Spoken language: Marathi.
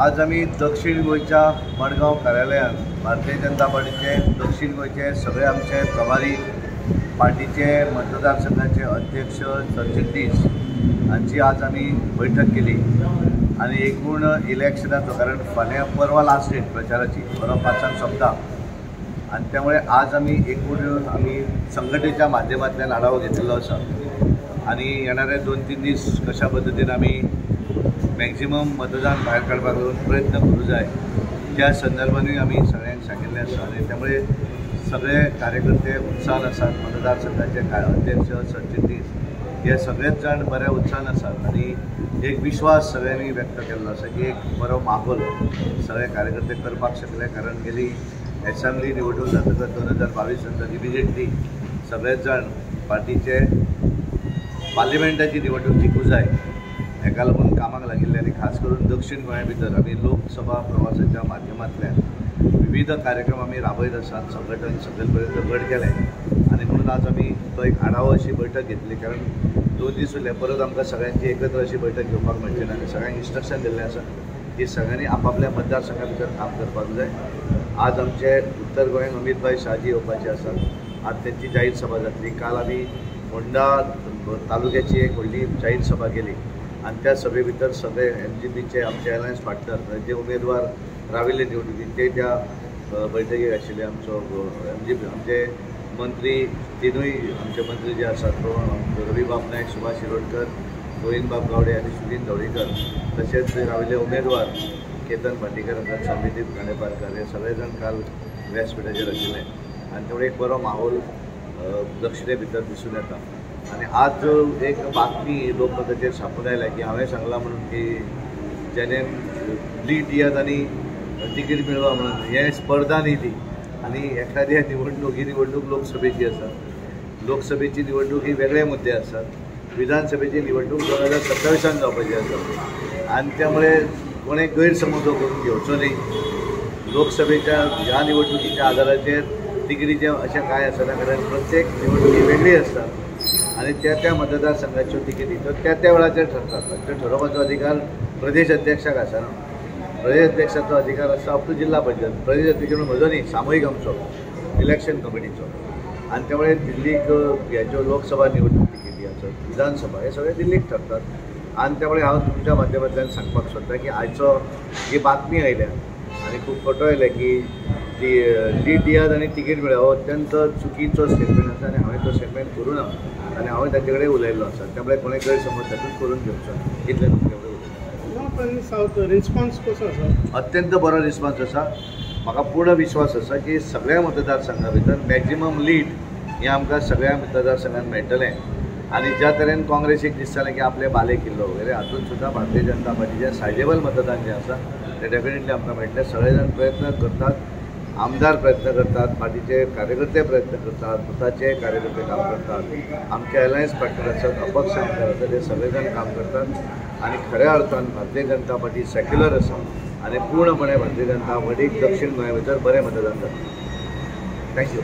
आज आम्ही दक्षिण गोयच्या मडगांव कार्यालयात भारतीय जनता पार्टीचे दक्षिण गोयचे सगळे आमचे प्रभारी पार्टीचे मतदारसंघाचे अध्यक्ष सरचिटणीस हांची आज आम्ही बैठक केली आणि एकूण इलेक्शनाचो कारण फाल्यां परवा लास्ट डेट प्रचाराची परवा 5 सोंपता आणि त्यामुळे आज आम्ही एकूण संघटनेच्या माध्यमांतल्यान आढावा घेतलेलो आसा आणि येणारे 2-3 दीस कशा पद्धतीने आम्ही मॅक्झिमम मतदान भायर काडपाक लागून प्रयत्न करूं जाय त्या संदर्भांनी आम्ही सगळ्यांक सांगिल्लें आसा आणि त्यामुळे सगळे कार्यकर्ते उत्साहान आसात। मतदारसंघाचे अध्यक्ष सरचिटणीस हे सगळेच जाण बऱ्या उत्साहान आसात आणि एक विश्वास सगळ्यांनी व्यक्त केल्लो आसा की एक बरो माहोल सगळे कार्यकर्ते करपाक शकले कारण गेली असेंब्ली निवडणूक जातकच 2022 नंतर इमिजिएटली सगळेच जाण पार्टीचे पार्लिमेंटाची निवडणूक जिखूं जाय हेका लागून कामाक लागिल्ले आणि खास करून दक्षिण गोंया भितर आमी लोकसभा प्रवासाच्या माध्यमांतल्यान विविध कार्यक्रम आमी राबयत आसात। संघटन सकयल पर्यंत गट केले आणि म्हणून आज आमी तो एक आढावा अशी बैठक घेतली कारण 2 दीस उरले परत आमकां सगळ्यांची एकत्र अशी बैठक घेवपाक मेळची ना आणि सगळ्यांक इन्स्ट्रक्शन दिल्लें आसा की सगळ्यांनी आपापल्या मतदारसंघा भितर काम करपाक जाय। आज आमचे उत्तर गोंयांत अमित भाई शाहजी येवपाचे आसात। आज त्यांची जाहीर सभा जातली। काल आमी फोंडा तालुक्याची एक व्हडली जाहीर सभा केली आणि त्या सभे भितर सगळे MGPचे आमचे अलायन्स पार्टनर जे उमेदवार राविल्ले निवडणुकीत ते त्या बैठकीक आशिल्ले। आमचो MGP आमचे मंत्री तिनूय आमचे मंत्री जे आसात तो रविबाब नायक, सुभाष शिरोडकर, गोविंदबाब गावडे आणि सुनील ढवळीकर तशेंच राविल्ले उमेदवार केतन भाटीकर आसात, संविदीप खांडेपारकर हे सगळे जाण काल व्यासपीठाचेर आशिल्ले आणि तेवढे एक बरो माहोल दक्षिणे भितर दिसून येता। आणि आज एक बातमी लोकमताचेर छापून आयल्या की हांवें सांगलां म्हणून की जेणे लीड दियात आनी तिकीट मेळवा म्हणून हे स्पर्धा न्ही ती आणि एखाद्या निवडणूक ही निवडणूक लोकसभेची आसा। लोकसभेची निवडणूक ही वेगळे मुद्दे आसात। विधानसभेची निवडणूक 2027 जावपाची आसा आणि त्यामुळे कोणें गैरसमज करून घेवचो न्ही। लोकसभेच्या ह्या निवडणुकीच्या आदाराचेर तिकीटीचें अशें कांय आसना कारण प्रत्येक निवडणूक ही वेगळी आसता आणि त्या मतदारसंघाच्यो तिकेटी त्या वेळाचेर ठरतात। त्यो ठरोवपाचो अधिकार प्रदेश अध्यक्षाक आसना। प्रदेश अध्यक्षाचो अधिकार आसता अप टू जिल्हा परिषद। प्रदेश अध्यक्ष म्हणून म्हजो न्ही सामूहिक आमचो इलेक्शन कमिटीचो आणि त्यामुळे दिल्लीक ह्याच्यो लोकसभा निवडणूक तिकेटी आसत, विधानसभा हे सगळे दिल्लीक ठरतात आणि त्यामुळे हांव तुमच्या माध्यमांतल्यान सांगपाक सोदतां की आयचो ही बातमी आयल्या आणि खूब फोटो आयले की ती लीड दियात आणि तिकीट मेळ्ळें हो अत्यंत चुकीचो स्टेटमेंट आसा आणि हांवें तो स्टेटमेंट करूं ना आणि हांवें ताचे कडेन उलयल्लो आसा त्यामुळे कोणें गैरसमज तातूंत करून घेवचो ना इतलें तुमचे कडेन रिस्पॉन्स कसो आसा? अत्यंत बरो रिस्पॉन्स आसा। म्हाका पूर्ण विश्वास आसा की सगळ्या मतदारसंघा भितर मॅक्झिमम लीड हें आमकां सगळ्या मतदारसंघांत मेळटलें आणि ज्या तरेन काँग्रेसीक दिसतालें की आपले बाले किल्लो वगैरे हातूंत सुद्दां भारतीय जनता पार्टीचें सायजेबल मतदान जें आसा तें डेफिनेटली आमकां मेळटलें। सगळे जाण प्रयत्न करतात, आमदार प्रयत्न करतात, पार्टीचे कार्यकर्ते प्रयत्न करतात, मताचे कार्यकर्ते काम करतात, आमचे अलायन्स पार्टनर आसात, अपक्ष आमदार आसात हे सगळेजण काम करतात आणि खऱ्या अर्थान भारतीय जनता पार्टी सेक्युलर आसा आणि पूर्णपणे भारतीय जनता पार्टीक दक्षिण गोंया भितर बरें मतदान जाता। थँक्यू।